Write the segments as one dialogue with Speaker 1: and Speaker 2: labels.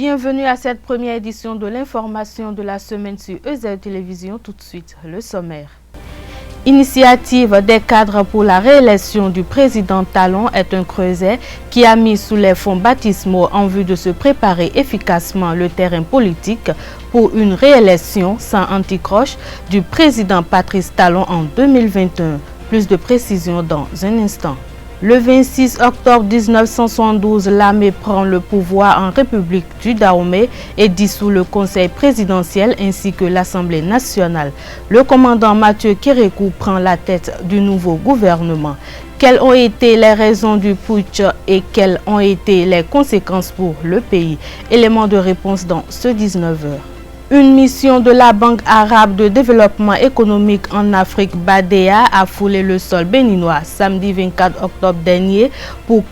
Speaker 1: Bienvenue à cette première édition de l'information de la semaine sur EZAU Télévision. Tout de suite, le sommaire. Initiative des cadres pour la réélection du président Talon est un creuset qui a mis sous les fonds baptismaux en vue de se préparer efficacement le terrain politique pour une réélection sans anticroche du président Patrice Talon en 2021. Plus de précisions dans un instant. Le 26 octobre 1972, l'armée prend le pouvoir en République du Dahomey et dissout le Conseil présidentiel ainsi que l'Assemblée nationale. Le commandant Mathieu Kérékou prend la tête du nouveau gouvernement. Quelles ont été les raisons du putsch et quelles ont été les conséquences pour le pays? Élément de réponse dans ce 19h. Une mission de la Banque arabe de développement économique en Afrique, BADEA, a foulé le sol béninois samedi 24 octobre dernier pour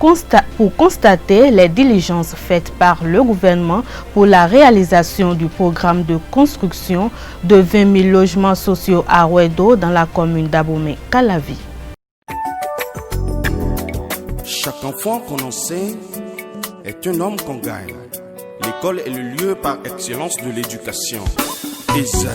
Speaker 1: constater les diligences faites par le gouvernement pour la réalisation du programme de construction de 20 000 logements sociaux à Ouedo dans la commune d'Abomey-Calavi.
Speaker 2: Chaque enfant qu'on enseigne est un homme qu'on gagne. L'école est le lieu par excellence de l'éducation. EZAU.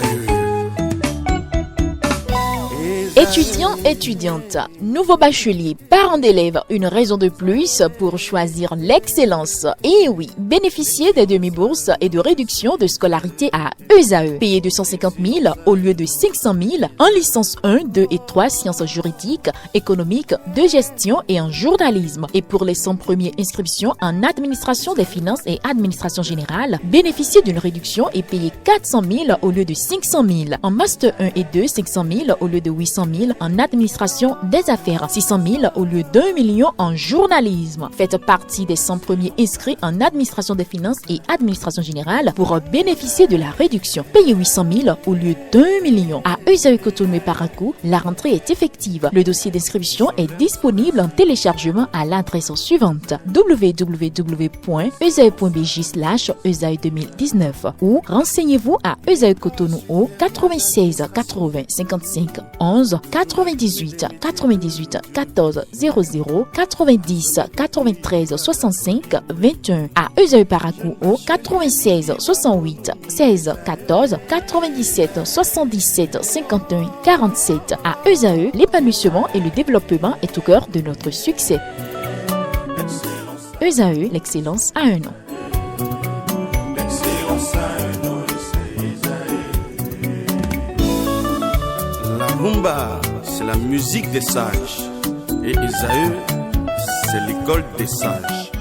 Speaker 3: Étudiants, étudiantes, nouveaux bacheliers, parents d'élèves, une raison de plus pour choisir l'excellence. Et oui, bénéficier des demi-bourses et de réduction de scolarité à EZAU. Payer 250 000 au lieu de 500 000 en licence 1, 2 et 3 sciences juridiques, économiques, de gestion et en journalisme. Et pour les 100 premières inscriptions en administration des finances et administration générale, bénéficier d'une réduction et payer 400 000 au lieu de 500 000. En master 1 et 2, 500 000 au lieu de 800 000 en administration des affaires, 600 000 au lieu d'1 million en journalisme. Faites partie des 100 premiers inscrits en administration des finances et administration générale pour bénéficier de la réduction. Payez 800 000 au lieu d'1 million. À EZAU Cotonou et Parakou, la rentrée est effective. Le dossier d'inscription est disponible en téléchargement à l'adresse suivante: www.ezau.bj/EZAU 2019 ou renseignez-vous à EZAU Cotonou au 96 80 55 11 98 98 14 00 90 93 65 21. À EZAU Parakou au 96 68 16 14 97 77 51 47. À EZAU, l'épanouissement et le développement est au cœur de notre succès. EZAU, l'excellence a un nom.
Speaker 2: La rumba, c'est la musique des sages. Et EZAU, c'est l'école des sages.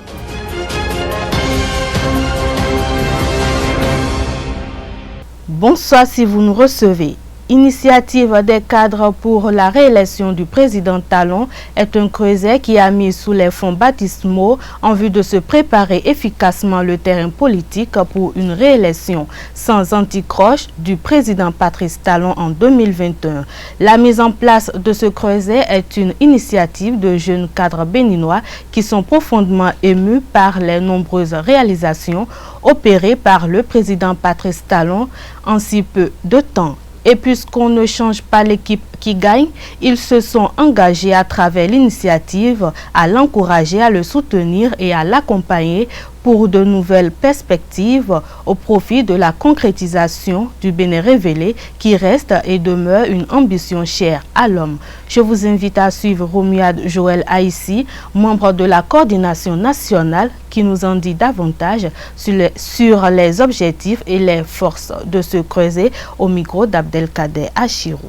Speaker 1: Bonsoir si vous nous recevez. Initiative des cadres pour la réélection du président Talon est un creuset qui a mis sous les fonds baptismaux en vue de se préparer efficacement le terrain politique pour une réélection sans anticroche du président Patrice Talon en 2021. La mise en place de ce creuset est une initiative de jeunes cadres béninois qui sont profondément émus par les nombreuses réalisations opérées par le président Patrice Talon en si peu de temps. Et puisqu'on ne change pas l'équipe qui gagne, ils se sont engagés à travers l'initiative à l'encourager, à le soutenir et à l'accompagner pour de nouvelles perspectives au profit de la concrétisation du Bénin révélé qui reste et demeure une ambition chère à l'homme. Je vous invite à suivre Romuald Joël Haïssi, membre de la coordination nationale, qui nous en dit davantage sur les objectifs et les forces de ce creuset au micro d'Abdelkader Achirou.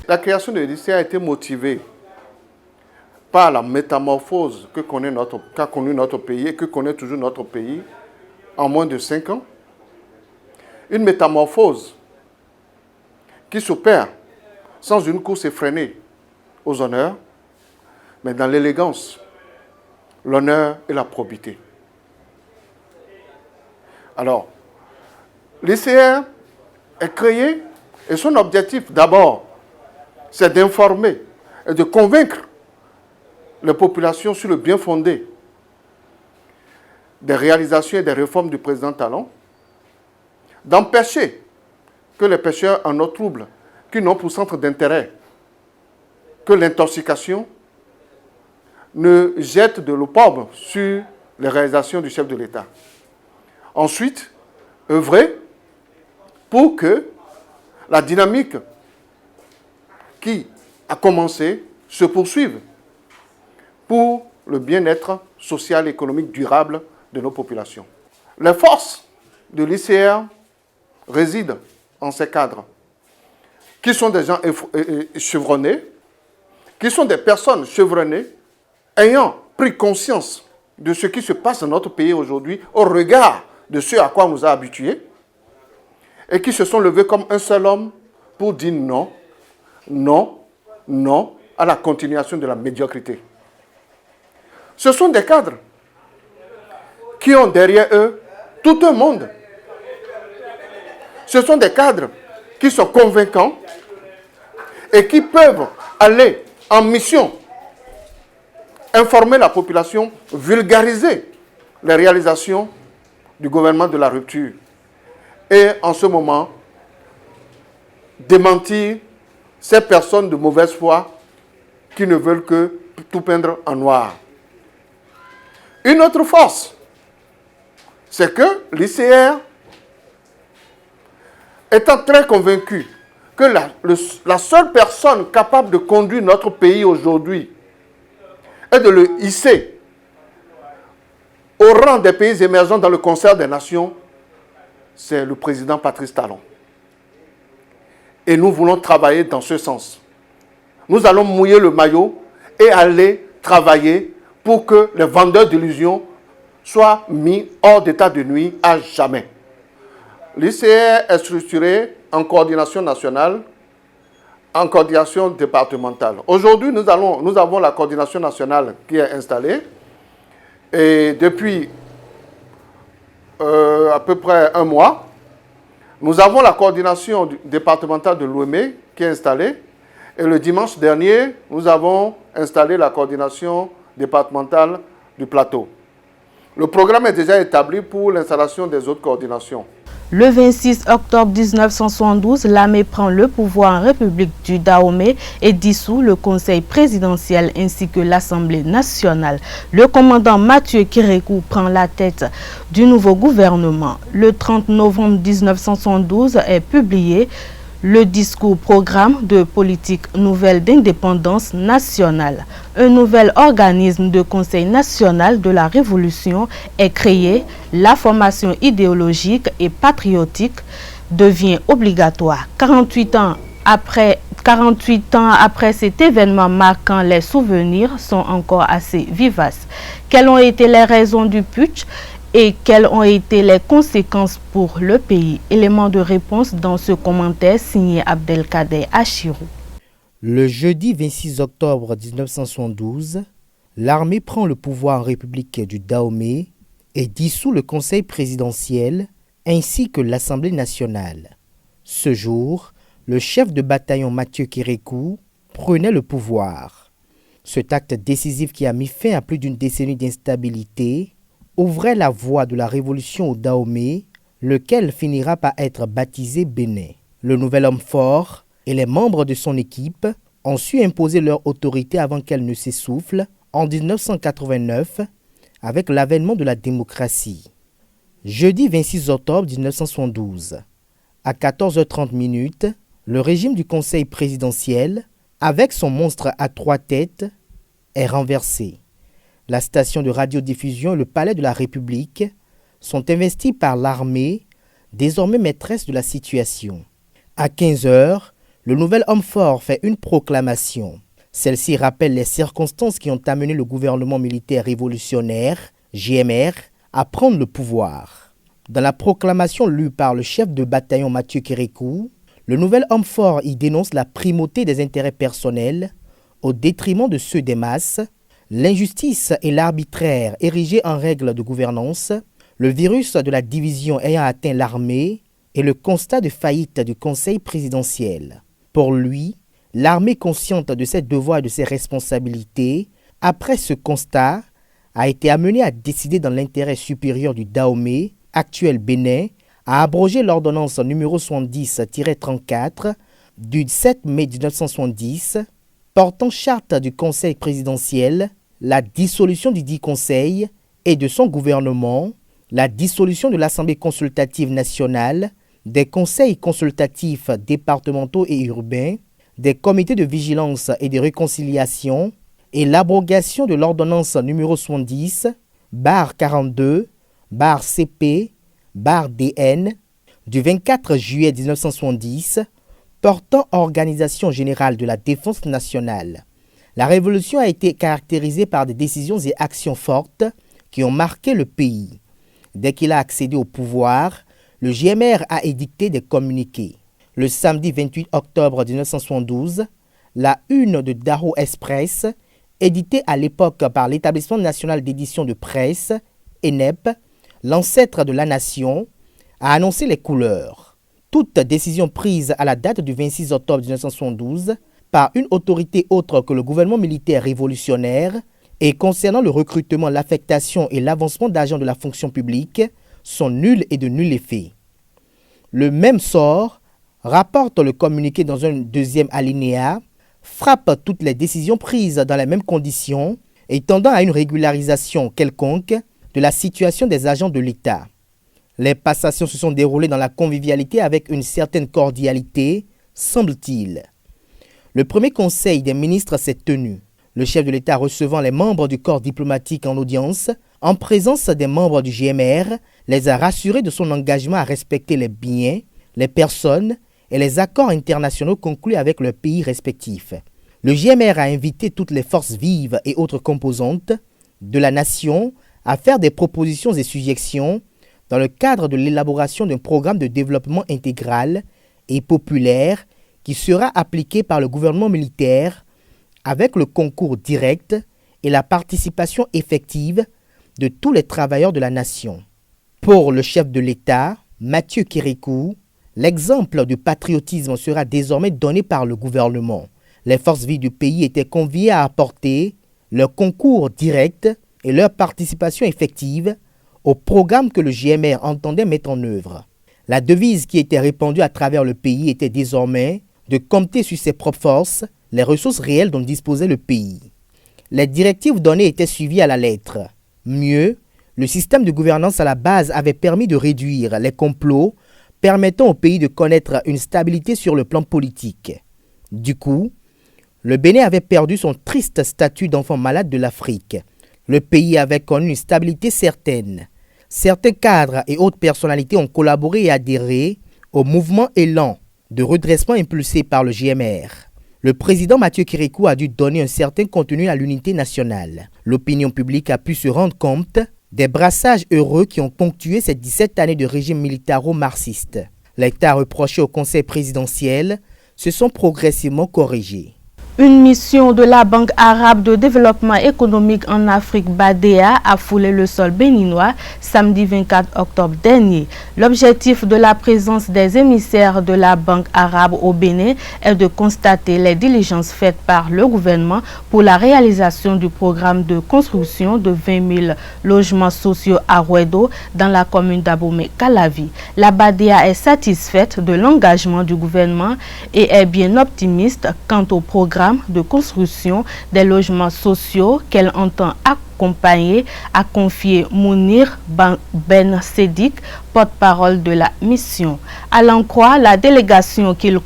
Speaker 4: La création de l'ICA a été motivée par la métamorphose qu'a connu notre pays et que connaît toujours notre pays en moins de 5 ans. Une métamorphose qui s'opère sans une course effrénée aux honneurs, mais dans l'élégance, l'honneur et la probité. Alors, l'ICR est créé et son objectif d'abord, c'est d'informer et de convaincre les populations sur le bien fondé des réalisations et des réformes du président Talon, d'empêcher que les pêcheurs en eau trouble, qui n'ont pour centre d'intérêt que l'intoxication, ne jettent de l'opprobre sur les réalisations du chef de l'État. ensuite œuvrer pour que la dynamique qui a commencé se poursuive pour le bien-être social et économique durable de nos populations. Les forces de l'ICR résident en ces cadres, qui sont des gens chevronnés, qui sont des personnes chevronnées, ayant pris conscience de ce qui se passe dans notre pays aujourd'hui, au regard de ce à quoi on nous a habitués, et qui se sont levés comme un seul homme pour dire non, non, non à la continuation de la médiocrité. Ce sont des cadres qui ont derrière eux tout un monde. Ce sont des cadres qui sont convaincants et qui peuvent aller en mission, informer la population, vulgariser les réalisations du gouvernement de la rupture et en ce moment démentir ces personnes de mauvaise foi qui ne veulent que tout peindre en noir. Une autre force, c'est que l'ICR, étant très convaincu que la seule personne capable de conduire notre pays aujourd'hui et de le hisser au rang des pays émergents dans le concert des nations, c'est le président Patrice Talon. Et nous voulons travailler dans ce sens. Nous allons mouiller le maillot et aller travailler pour que les vendeurs d'illusions soient mis hors d'état de nuit à jamais. L'ICR est structuré en coordination nationale, en coordination départementale. Aujourd'hui, nous avons la coordination nationale qui est installée. Et depuis à peu près un mois, nous avons la coordination départementale de Lomé qui est installée. Et le dimanche dernier, nous avons installé la coordination départementale du Plateau. Le programme est déjà établi pour l'installation des autres coordinations.
Speaker 1: Le 26 octobre 1972, l'armée prend le pouvoir en République du Dahomey et dissout le Conseil présidentiel ainsi que l'Assemblée nationale. Le commandant Mathieu Kérékou prend la tête du nouveau gouvernement. Le 30 novembre 1972 est publié le discours programme de politique nouvelle d'indépendance nationale. Un nouvel organisme de Conseil national de la Révolution est créé. La formation idéologique et patriotique devient obligatoire. 48 ans après cet événement marquant, les souvenirs sont encore assez vivaces. Quelles ont été les raisons du putsch et quelles ont été les conséquences pour le pays? Élément de réponse dans ce commentaire signé Abdelkader Achirou.
Speaker 5: Le jeudi 26 octobre 1972, l'armée prend le pouvoir en République du Dahomey et dissout le Conseil présidentiel ainsi que l'Assemblée nationale. Ce jour, le chef de bataillon Mathieu Kérékou prenait le pouvoir. Cet acte décisif qui a mis fin à plus d'une décennie d'instabilité ouvrait la voie de la révolution au Dahomey, lequel finira par être baptisé Bénin. Le nouvel homme fort et les membres de son équipe ont su imposer leur autorité avant qu'elle ne s'essouffle en 1989 avec l'avènement de la démocratie. Jeudi 26 octobre 1972, à 14h30, le régime du Conseil présidentiel, avec son monstre à 3 têtes, est renversé. La station de radiodiffusion et le palais de la République sont investis par l'armée, désormais maîtresse de la situation. À 15h, le nouvel homme fort fait une proclamation. Celle-ci rappelle les circonstances qui ont amené le gouvernement militaire révolutionnaire, GMR, à prendre le pouvoir. Dans la proclamation lue par le chef de bataillon Mathieu Kérékou, le nouvel homme fort y dénonce la primauté des intérêts personnels au détriment de ceux des masses, l'injustice et l'arbitraire érigés en règle de gouvernance, le virus de la division ayant atteint l'armée et le constat de faillite du Conseil présidentiel. Pour lui, l'armée consciente de ses devoirs et de ses responsabilités, après ce constat, a été amenée à décider dans l'intérêt supérieur du Dahomey, actuel Bénin, à abroger l'ordonnance numéro 70-34 du 7 mai 1970 portant charte du Conseil présidentiel, la dissolution du dit Conseil et de son gouvernement la dissolution de l'Assemblée consultative nationale, des conseils consultatifs départementaux et urbains, des comités de vigilance et de réconciliation et l'abrogation de l'ordonnance numéro 70, /42, /CP, /DN, du 24 juillet 1970, portant organisation générale de la défense nationale. La révolution a été caractérisée par des décisions et actions fortes qui ont marqué le pays. Dès qu'il a accédé au pouvoir, le GMR a édicté des communiqués. Le samedi 28 octobre 1972, la une de Daro Express, éditée à l'époque par l'Établissement national d'édition de presse, ENEP, l'ancêtre de la nation, a annoncé les couleurs. Toute décision prise à la date du 26 octobre 1972 par une autorité autre que le gouvernement militaire révolutionnaire et concernant le recrutement, l'affectation et l'avancement d'agents de la fonction publique sont nulles et de nul effet. Le même sort, rapporte le communiqué dans un deuxième alinéa, frappe toutes les décisions prises dans les mêmes conditions et tendant à une régularisation quelconque de la situation des agents de l'État. Les passations se sont déroulées dans la convivialité avec une certaine cordialité, semble-t-il. Le premier conseil des ministres s'est tenu, le chef de l'État recevant les membres du corps diplomatique en audience, en présence des membres du GMR, les a rassurés de son engagement à respecter les biens, les personnes et les accords internationaux conclus avec leurs pays respectifs. Le GMR a invité toutes les forces vives et autres composantes de la nation à faire des propositions et suggestions dans le cadre de l'élaboration d'un programme de développement intégral et populaire qui sera appliqué par le gouvernement militaire avec le concours direct et la participation effective de tous les travailleurs de la nation. Pour le chef de l'État, Mathieu Kérékou, l'exemple du patriotisme sera désormais donné par le gouvernement. Les forces vives du pays étaient conviées à apporter leur concours direct et leur participation effective au programme que le GMR entendait mettre en œuvre. La devise qui était répandue à travers le pays était désormais de compter sur ses propres forces, les ressources réelles dont disposait le pays. Les directives données étaient suivies à la lettre. Mieux, le système de gouvernance à la base avait permis de réduire les complots, permettant au pays de connaître une stabilité sur le plan politique. Du coup, le Bénin avait perdu son triste statut d'enfant malade de l'Afrique. Le pays avait connu une stabilité certaine. Certains cadres et autres personnalités ont collaboré et adhéré au mouvement élan de redressement impulsé par le GMR. Le président Mathieu Kérékou a dû donner un certain contenu à l'unité nationale. L'opinion publique a pu se rendre compte des brassages heureux qui ont ponctué ces 17 années de régime militaro-marxiste. Les tâches reprochées au Conseil présidentiel se sont progressivement corrigées.
Speaker 1: Une mission de la Banque arabe de développement économique en Afrique, BADEA, a foulé le sol béninois samedi 24 octobre dernier. L'objectif de la présence des émissaires de la Banque arabe au Bénin est de constater les diligences faites par le gouvernement pour la réalisation du programme de construction de 20 000 logements sociaux à Rouedo dans la commune d'Abomey-Calavi. La BADEA est satisfaite de l'engagement du gouvernement et est bien optimiste quant au programme de construction des logements sociaux qu'elle entend accompagner, a confié Mounir Ben Sedik, porte-parole de la mission. À l'en croire, la délégation qu'il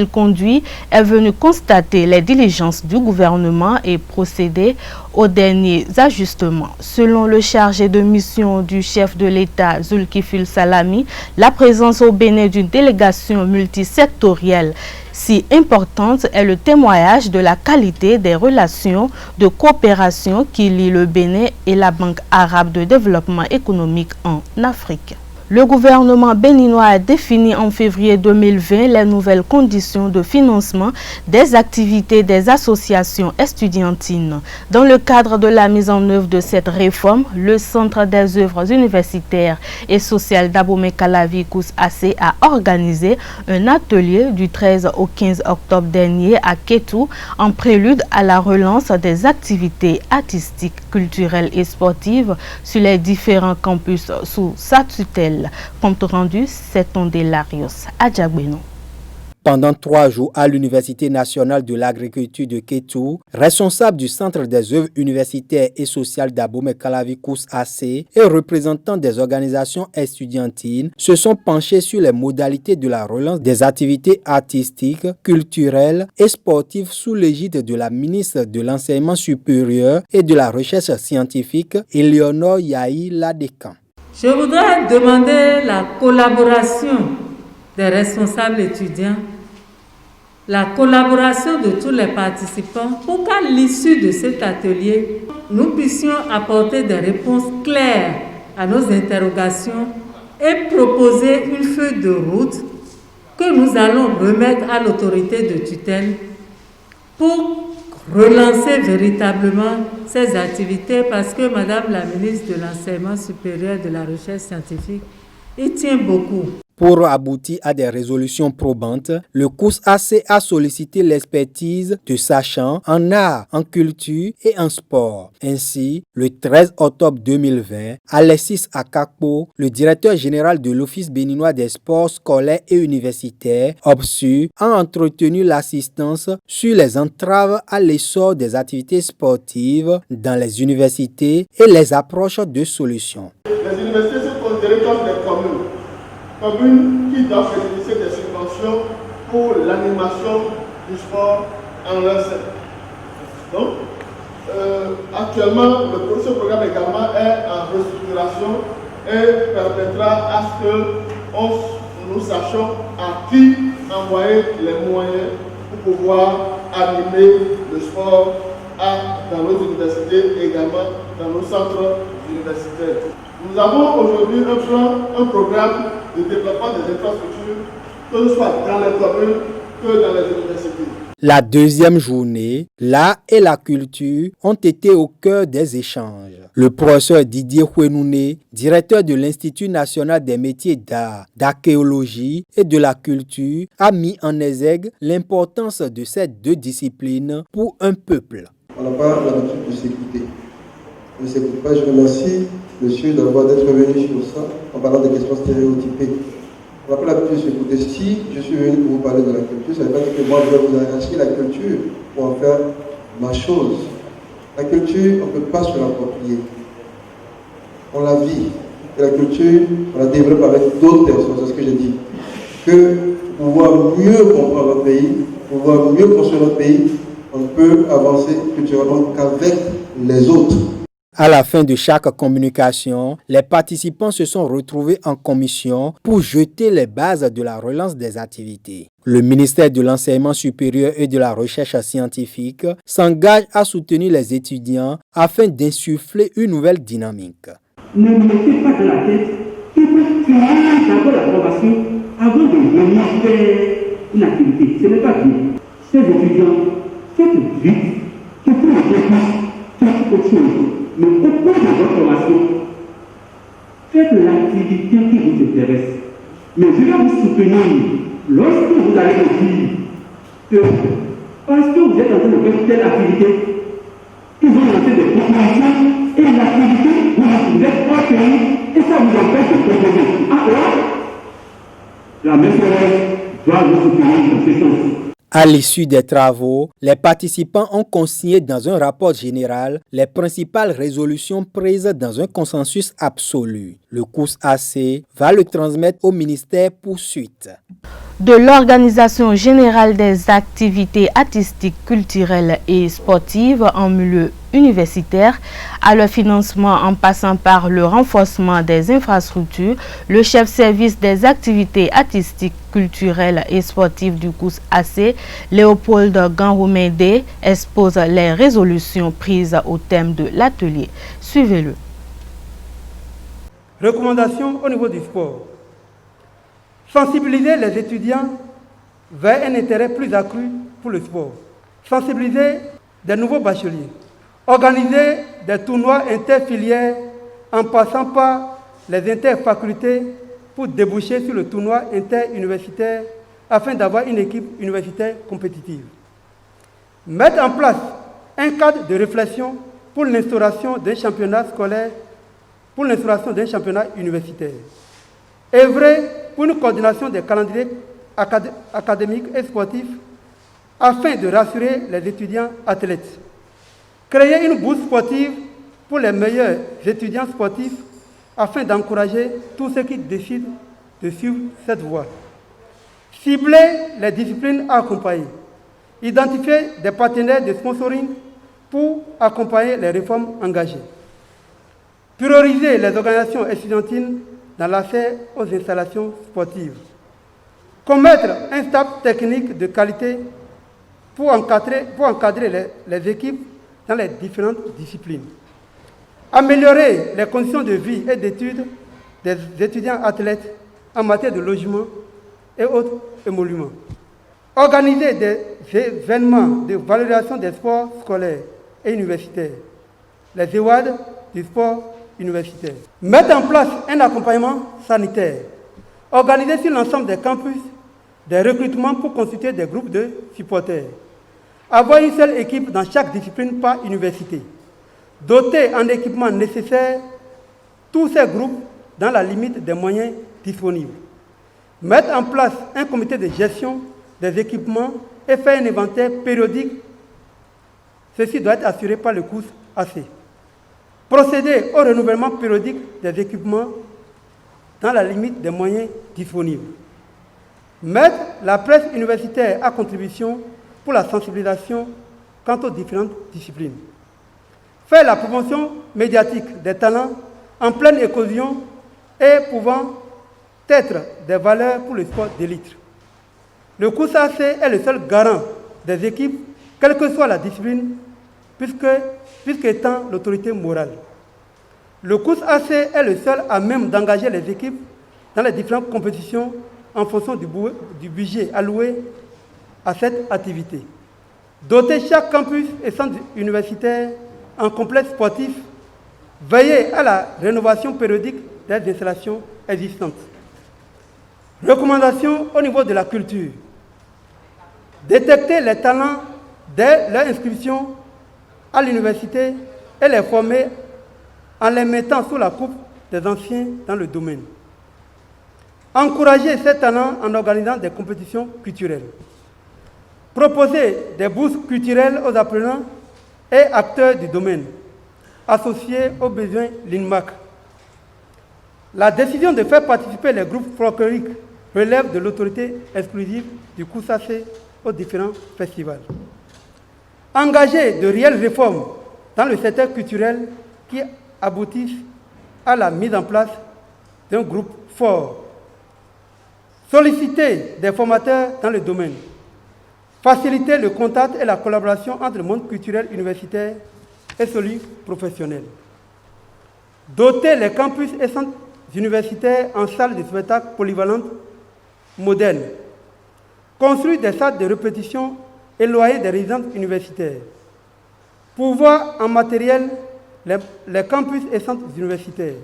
Speaker 1: conduit est venue constater les diligences du gouvernement et procéder aux derniers ajustements. Selon le chargé de mission du chef de l'État, Zulkifil Salami, la présence au Bénin d'une délégation multisectorielle si importante est le témoignage de la qualité des relations de coopération qui lient le Bénin et la Banque arabe de développement économique en Afrique. Le gouvernement béninois a défini en février 2020 les nouvelles conditions de financement des activités des associations estudiantines. Dans le cadre de la mise en œuvre de cette réforme, le Centre des œuvres universitaires et sociales d'Abomey-Calavi COUS-AC a organisé un atelier du 13 au 15 octobre dernier à Kétou en prélude à la relance des activités artistiques, culturelles et sportives sur les différents campus sous sa tutelle. Compte rendu, c'est Tondé Larios, Adjagbeno.
Speaker 6: Pendant 3 jours à l'Université nationale de l'agriculture de Kétou, responsable du Centre des œuvres universitaires et sociales d'Abomey-Calavi Kous AC et représentants des organisations estudiantines se sont penchés sur les modalités de la relance des activités artistiques, culturelles et sportives sous l'égide de la ministre de l'Enseignement supérieur et de la Recherche scientifique, Éléonore Yahi Ladékan.
Speaker 7: Je voudrais demander la collaboration des responsables étudiants, la collaboration de tous les participants pour qu'à l'issue de cet atelier, nous puissions apporter des réponses claires à nos interrogations et proposer une feuille de route que nous allons remettre à l'autorité de tutelle pour relancer véritablement ces activités parce que Madame la ministre de l'Enseignement supérieur et de la Recherche scientifique y tient beaucoup.
Speaker 6: Pour aboutir à des résolutions probantes, le COUS AC a sollicité l'expertise de sachants en art, en culture et en sport. Ainsi, le 13 octobre 2020, Alexis Akakpo, le directeur général de l'Office béninois des sports scolaires et universitaires, OBSU, a entretenu l'assistance sur les entraves à l'essor des activités sportives dans les universités et les approches de solutions.
Speaker 4: Les universités sont considérées comme des communes qui doivent bénéficier des subventions pour l'animation du sport en leur sein. Donc, actuellement, ce programme également est en restructuration et permettra à ce que nous sachions à qui envoyer les moyens pour pouvoir animer le sport dans nos universités et également dans nos centres universitaires. Nous avons aujourd'hui un programme de développement des infrastructures, que ce soit dans les communes que dans les universités.
Speaker 6: La deuxième journée, l'art et la culture ont été au cœur des échanges. Le professeur Didier Houenouné, directeur de l'Institut national des métiers d'art, d'archéologie et de la culture, a mis en exergue l'importance de ces deux disciplines pour un peuple.
Speaker 8: On n'a pas l'habitude de s'écouter. Et c'est pourquoi je remercie monsieur d'avoir d'être venu sur ça en parlant des questions stéréotypées. On n'a pas l'habitude de s'écouter. Si je suis venu pour vous parler de la culture, ça ne veut pas dire que moi je vais vous arracher la culture pour en faire ma chose. La culture, on ne peut pas se l'approprier. On la vit. Et la culture, on la développe avec d'autres personnes, c'est ce que j'ai dit. Que pour pouvoir mieux comprendre notre pays, pour pouvoir mieux construire notre pays, on ne peut avancer culturellement qu'avec les autres.
Speaker 6: À la fin de chaque communication, les participants se sont retrouvés en commission pour jeter les bases de la relance des activités. Le ministère de l'Enseignement supérieur et de la Recherche scientifique s'engage à soutenir les étudiants afin d'insuffler une nouvelle dynamique.
Speaker 9: Ne mettez pas dans la tête qu'il faut finir d'abord l'approbation avant de venir faire une activité. Ce n'est pas bien. Ces étudiants, faites vite, qu'il faut le début, faites autre chose. Mais au cours de votre formation, faites l'activité qui vous intéresse. Mais je vais vous soutenir lorsque vous allez me dire que parce que vous êtes en train de faire telle activité, ils vont lancer des propositions et l'activité, vous êtes hors pays et ça vous empêche de proposer. Ah là, la même chose doit vous soutenir dans ce sens.
Speaker 6: À l'issue des travaux, les participants ont consigné dans un rapport général les principales résolutions prises dans un consensus absolu. Le COUS AC va le transmettre au ministère pour suite.
Speaker 1: De l'organisation générale des activités artistiques, culturelles et sportives en milieu universitaire à leur financement en passant par le renforcement des infrastructures, le chef service des activités artistiques, culturelles et sportives du COUS AC, Léopold Ganroumende, expose les résolutions prises au thème de l'atelier. Suivez-le.
Speaker 10: Recommandations au niveau du sport. Sensibiliser les étudiants vers un intérêt plus accru pour le sport. Sensibiliser des nouveaux bacheliers. Organiser des tournois interfilières en passant par les interfacultés pour déboucher sur le tournoi interuniversitaire afin d'avoir une équipe universitaire compétitive. Mettre en place un cadre de réflexion pour l'instauration d'un championnat scolaire, pour l'instauration d'un championnat universitaire. Œuvrer pour une coordination des calendriers académiques et sportifs afin de rassurer les étudiants athlètes. Créer une bourse sportive pour les meilleurs étudiants sportifs afin d'encourager tous ceux qui décident de suivre cette voie. Cibler les disciplines à accompagner. Identifier des partenaires de sponsoring pour accompagner les réformes engagées. Prioriser les organisations estudiantines dans l'accès aux installations sportives. Commettre un staff technique de qualité pour encadrer les équipes dans les différentes disciplines. Améliorer les conditions de vie et d'études des étudiants athlètes en matière de logement et autres émoluments. Organiser des événements de valorisation des sports scolaires et universitaires, les EWAD du sport universitaire. Mettre en place un accompagnement sanitaire. Organiser sur l'ensemble des campus des recrutements pour constituer des groupes de supporters. Avoir une seule équipe dans chaque discipline par université. Doter en équipement nécessaire tous ces groupes dans la limite des moyens disponibles. Mettre en place un comité de gestion des équipements et faire un inventaire périodique. Ceci doit être assuré par le COUS-AC. Procéder au renouvellement périodique des équipements dans la limite des moyens disponibles. Mettre la presse universitaire à contribution pour la sensibilisation quant aux différentes disciplines. Faire la promotion médiatique des talents en pleine éclosion et pouvant être des valeurs pour le sport d'élite. Le COUS-AC est le seul garant des équipes, quelle que soit la discipline, puisqu'étant l'autorité morale. Le COUS-AC est le seul à même d'engager les équipes dans les différentes compétitions en fonction du budget alloué à cette activité. Doter chaque campus et centre universitaire en complexe sportif, veiller à la rénovation périodique des installations existantes. Recommandations au niveau de la culture. Détecter les talents dès leur inscription à l'université et les former en les mettant sous la coupe des anciens dans le domaine. Encourager ces talents en organisant des compétitions culturelles. Proposer des bourses culturelles aux apprenants et acteurs du domaine, associés aux besoins l'INMAC. La décision de faire participer les groupes folkloriques relève de l'autorité exclusive du COUS-AC aux différents festivals. Engager de réelles réformes dans le secteur culturel qui aboutissent à la mise en place d'un groupe fort. Solliciter des formateurs dans le domaine. Faciliter le contact et la collaboration entre le monde culturel universitaire et celui professionnel. Doter les campus et centres universitaires en salles de spectacle polyvalentes modernes. Construire des salles de répétition éloignées des résidences universitaires. Pouvoir en matériel les campus et centres universitaires.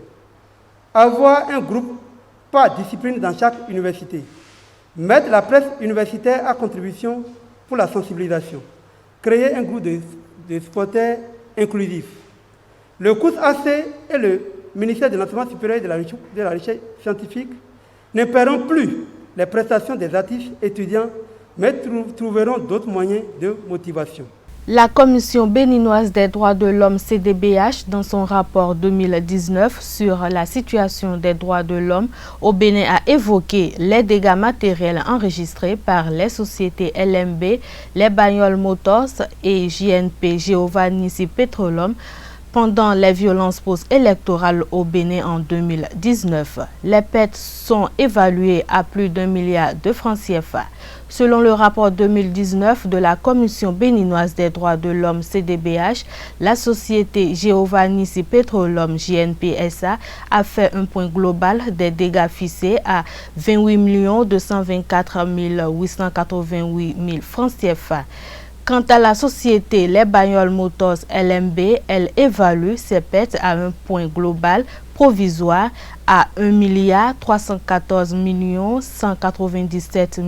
Speaker 10: Avoir un groupe par discipline dans chaque université. Mettre la presse universitaire à contribution pour la sensibilisation. Créer un groupe de supporters inclusifs. Le COUS-AC et le ministère de l'Enseignement supérieur et de la recherche scientifique ne paieront plus les prestations des artistes étudiants, mais trouveront d'autres moyens de motivation.
Speaker 1: La Commission béninoise des droits de l'homme CDBH, dans son rapport 2019 sur la situation des droits de l'homme au Bénin, a évoqué les dégâts matériels enregistrés par les sociétés LMB, les Bagnoles Motors et JNP Giovannissi Petroleum pendant les violences post-électorales au Bénin en 2019. Les pertes sont évaluées à plus d'1 milliard de francs CFA. Selon le rapport 2019 de la Commission béninoise des droits de l'homme CDBH, la société Giovannissi Petroleum JNPSA a fait un point global des dégâts fixés à 28 224 888 000 francs CFA. Quant à la société Les Bagnoles Motors LMB, elle évalue ses pertes à un point global provisoire à 1 314 197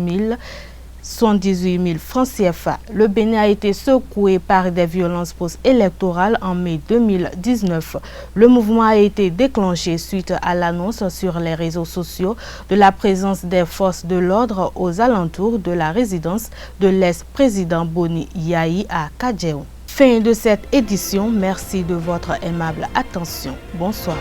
Speaker 1: 118 000 francs CFA. Le Bénin a été secoué par des violences post-électorales en mai 2019. Le mouvement a été déclenché suite à l'annonce sur les réseaux sociaux de la présence des forces de l'ordre aux alentours de la résidence de l'ex-président Boni Yayi à Kadjeou. Fin de cette édition. Merci de votre aimable attention. Bonsoir.